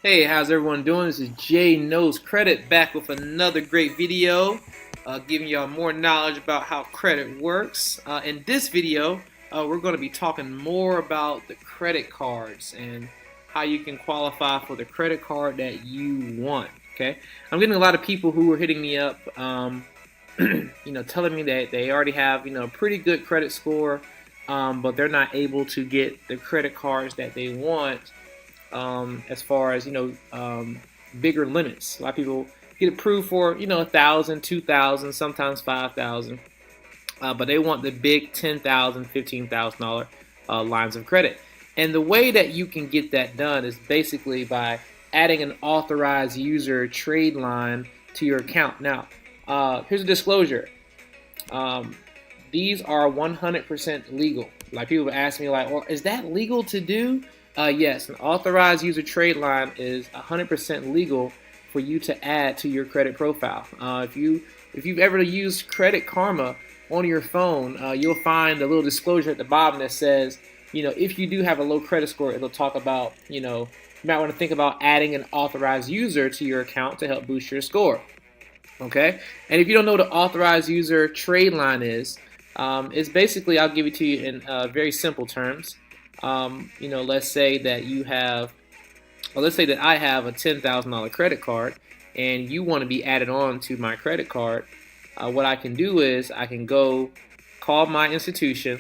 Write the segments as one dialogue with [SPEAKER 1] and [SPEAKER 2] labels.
[SPEAKER 1] Hey, how's everyone doing? This is Jay Knows Credit back with another great video, giving y'all more knowledge about how credit works. In this video, we're going to be talking more about the credit cards and how you can qualify for the credit card that you want. Okay, I'm getting a lot of people who are hitting me up, telling me that they already have a pretty good credit score, but they're not able to get the credit cards that they want. As far as bigger limits. A lot of people get approved for 1,000, 2,000, sometimes 5,000, but they want the big $10,000, $15,000 lines of credit. And the way that you can get that done is basically by adding an authorized user trade line to your account. Now, here's a disclosure. These are 100% legal. Like, people ask me, like, well, is that legal to do? Yes, an authorized user trade line is 100% legal for you to add to your credit profile. If you've ever used Credit Karma on your phone, you'll find a little disclosure at the bottom that says, if you do have a low credit score, it'll talk about, you might want to think about adding an authorized user to your account to help boost your score. Okay, and if you don't know what an authorized user trade line is, it's basically, I'll give it to you in very simple terms. Let's say that let's say that I have a $10,000 credit card and you want to be added on to my credit card. What I can do is I can go call my institution,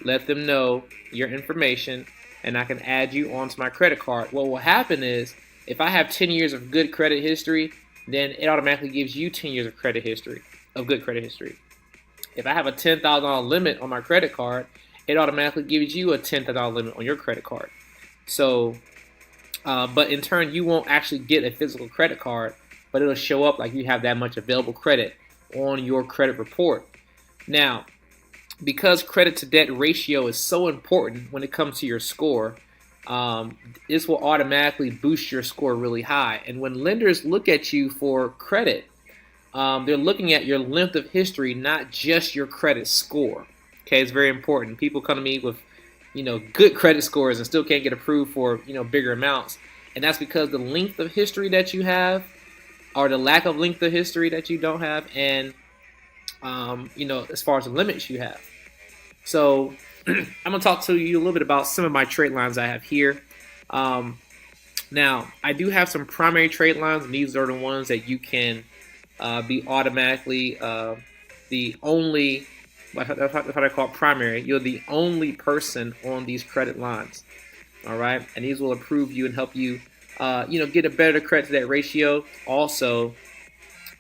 [SPEAKER 1] let them know your information, and I can add you onto my credit card. What will happen is, if I have 10 years of good credit history, then it automatically gives you 10 years of good credit history. If I have a $10,000 limit on my credit card, it automatically gives you a $10,000 limit on your credit card. So, but in turn, you won't actually get a physical credit card, but it'll show up like you have that much available credit on your credit report. Now, because credit to debt ratio is so important when it comes to your score, this will automatically boost your score really high. And when lenders look at you for credit, they're looking at your length of history, not just your credit score. Okay, it's very important. People come to me with, good credit scores and still can't get approved for, bigger amounts. And that's because the length of history that you have, or the lack of length of history that you don't have, and, as far as the limits you have. So, I'm going to talk to you a little bit about some of my trade lines I have here. Now, I do have some primary trade lines, and these are the ones that you can be automatically the only. That's what I call primary. You're the only person on these credit lines, all right? And these will approve you and help you, get a better credit to that ratio. Also,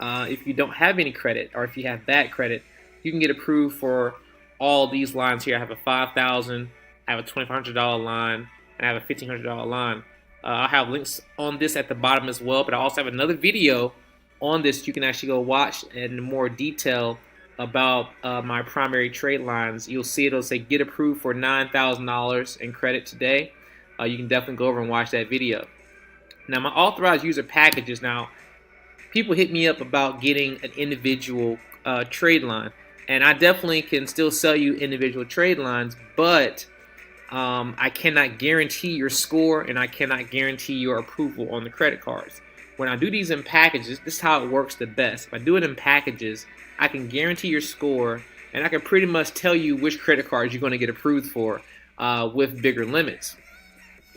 [SPEAKER 1] if you don't have any credit, or if you have bad credit, you can get approved for all these lines here. I have a $5,000, I have a $2,500 line, and I have a $1,500 line. I'll have links on this at the bottom as well, but I also have another video on this you can actually go watch in more detail about my primary trade lines. You'll see it'll say get approved for $9,000 in credit today. You can definitely go over and watch that video. Now, my authorized user packages. Now, people hit me up about getting an individual trade line, and I definitely can still sell you individual trade lines, but I cannot guarantee your score, and I cannot guarantee your approval on the credit cards. When I do these in packages, this is how it works the best. If I do it in packages, I can guarantee your score, and I can pretty much tell you which credit cards you're going to get approved for with bigger limits.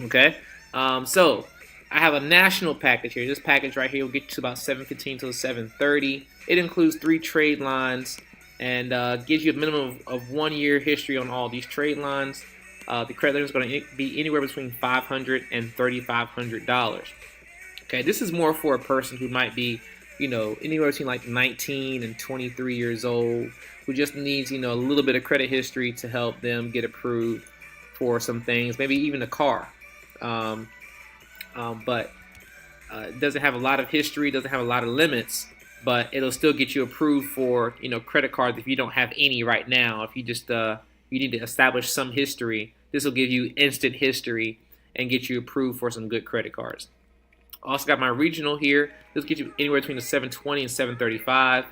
[SPEAKER 1] Okay, so I have a national package here. This package right here will get you to about 7:15 till 7:30. It includes 3 trade lines and gives you a minimum of 1 year history on all these trade lines. The credit limit is going to be anywhere between $500 and $3,500. Okay, this is more for a person who might be, anywhere between like 19 and 23 years old, who just needs, a little bit of credit history to help them get approved for some things, maybe even a car. But it doesn't have a lot of history, doesn't have a lot of limits, but it'll still get you approved for, credit cards if you don't have any right now. If you just, you need to establish some history, this will give you instant history and get you approved for some good credit cards. Also got my regional here. This gets you anywhere between the 720 and 735.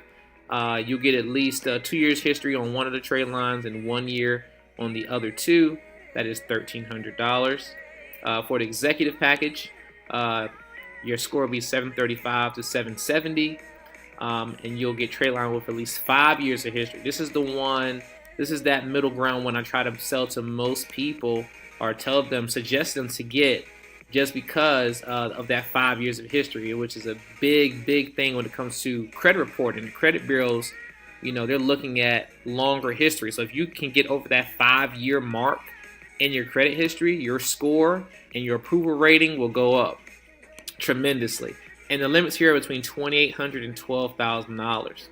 [SPEAKER 1] You'll get at least 2 years history on one of the trade lines and 1 year on the other two. That is $1,300. For the executive package, uh, your score will be 735 to 770, and you'll get Tradeline with at least 5 years of history. This is the one. This is that middle ground when I try to sell to most people or tell them, suggest them to get, just because of that 5 years of history, which is a big thing when it comes to credit reporting. Credit bureaus, they're looking at longer history. So if you can get over that 5-year mark in your credit history, your score and your approval rating will go up tremendously. And the limits here are between $2,800 and $12,000.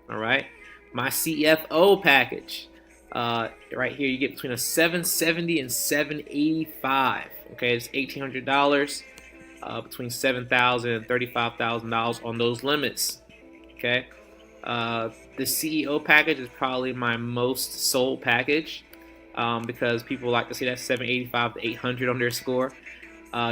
[SPEAKER 1] All right. My CFO package, right here, you get between a $770 and $785. Okay, it's $1,800, between $7,000 and $35,000 on those limits. Okay, the CEO package is probably my most sold package, because people like to see that $785 to $800 on their score.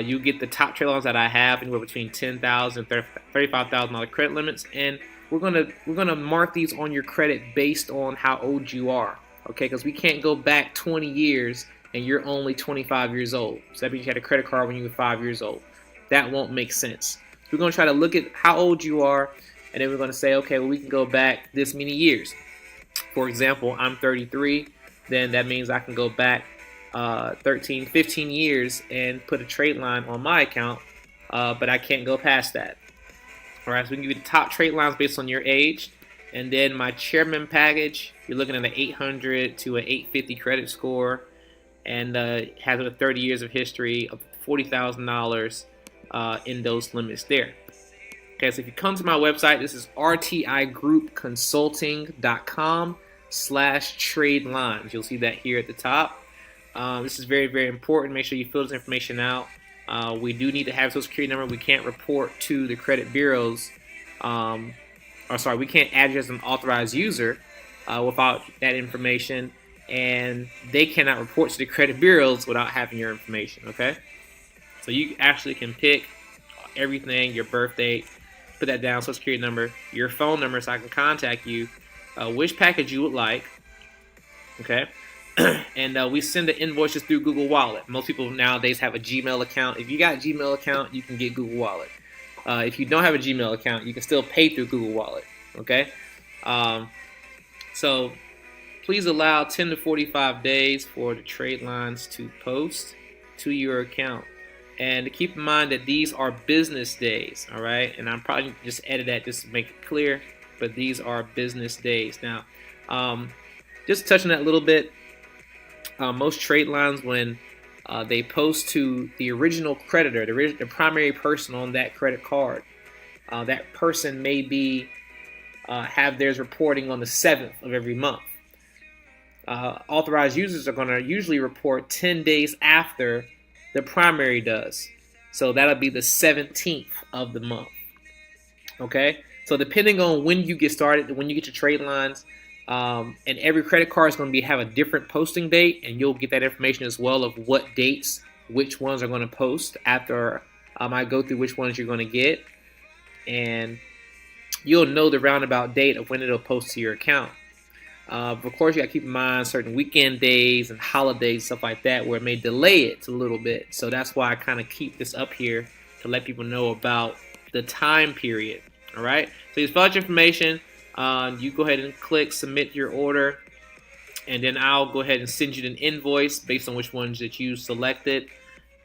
[SPEAKER 1] You get the top trade lines that I have, anywhere between $10,000 and $35,000 credit limits, and we're gonna mark these on your credit based on how old you are. Okay, because we can't go back 20 years and you're only 25 years old. So that means you had a credit card when you were 5 years old. That won't make sense. We're going to try to look at how old you are, and then we're going to say, okay, well, we can go back this many years. For example, I'm 33, then that means I can go back 13, 15 years and put a trade line on my account, but I can't go past that. All right, so we can give you the top trade lines based on your age. And then my chairman package, you're looking at an 800 to an 850 credit score, and has 30 years of history of $40,000 in those limits there. Okay, so if you come to my website, this is rtigroupconsulting.com/tradelines. You'll see that here at the top. This is very important. Make sure you fill this information out. We do need to have a social security number. We can't report to the credit bureaus. We can't add you as an authorized user without that information, and they cannot report to the credit bureaus without having your information. Okay, so you actually can pick everything: your birth date, put that down, social security number, your phone number, so I can contact you, which package you would like. Okay, and we send the invoices through Google Wallet. Most people nowadays have a Gmail account. If you got a Gmail account, you can get Google Wallet. If you don't have a Gmail account, you can still pay through Google Wallet. Okay, so please allow 10 to 45 days for the trade lines to post to your account. And keep in mind that these are business days, all right? And I'm probably just edit that just to make it clear, but these are business days. Now, just touching that a little bit, most trade lines, when they post to the original creditor, the primary person on that credit card, that person may be have theirs reporting on the 7th of every month. Authorized users are going to usually report 10 days after the primary does. So that'll be the 17th of the month. Okay? So depending on when you get started, when you get your trade lines, and every credit card is going to have a different posting date, and you'll get that information as well of what dates, which ones are going to post after I go through which ones you're going to get. And you'll know the roundabout date of when it'll post to your account. Of course, you got to keep in mind certain weekend days and holidays, stuff like that, where it may delay it a little bit. So that's why I kind of keep this up here to let people know about the time period. All right. So you fill out your information. You go ahead and click submit your order, and then I'll go ahead and send you an invoice based on which ones that you selected,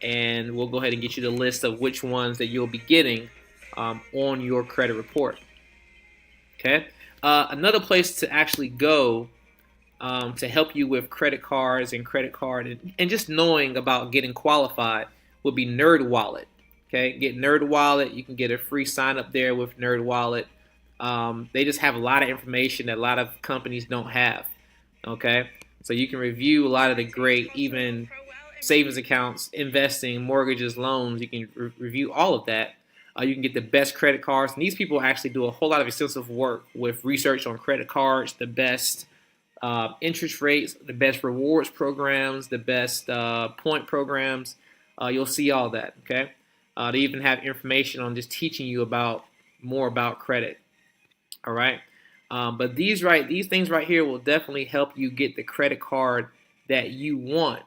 [SPEAKER 1] and we'll go ahead and get you the list of which ones that you'll be getting on your credit report. Okay. Another place to actually go to help you with credit cards and credit card and just knowing about getting qualified would be NerdWallet. Okay, get NerdWallet. You can get a free sign up there with NerdWallet. They just have a lot of information that a lot of companies don't have. Okay, so you can review a lot of the great, even savings accounts, investing, mortgages, loans. You can review all of that. You can get the best credit cards. And these people actually do a whole lot of extensive work with research on credit cards, the best interest rates, the best rewards programs, the best point programs. You'll see all that, okay? They even have information on just teaching you more about credit, all right? But these things right here will definitely help you get the credit card that you want.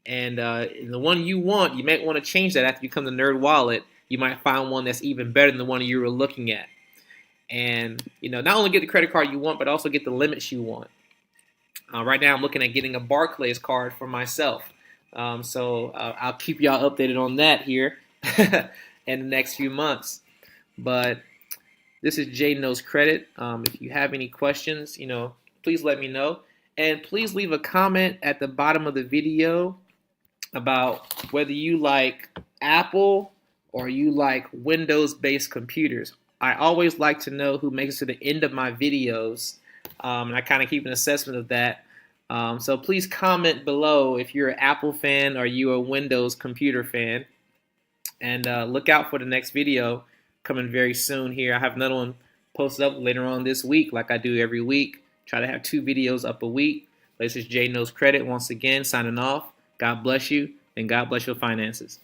[SPEAKER 1] And the one you want, you might want to change that after you come to NerdWallet you might find one that's even better than the one you were looking at. And not only get the credit card you want, but also get the limits you want. Right now, I'm looking at getting a Barclays card for myself. So I'll keep y'all updated on that here in the next few months. But this is Jay Knows Credit. If you have any questions, please let me know. And please leave a comment at the bottom of the video about whether you like Apple or you like Windows-based computers. I always like to know who makes it to the end of my videos, and I kind of keep an assessment of that. So please comment below if you're an Apple fan or you're a Windows computer fan. And look out for the next video coming very soon here. I have another one posted up later on this week like I do every week. Try to have 2 videos up a week. This is Jay Knows Credit once again signing off. God bless you, and God bless your finances.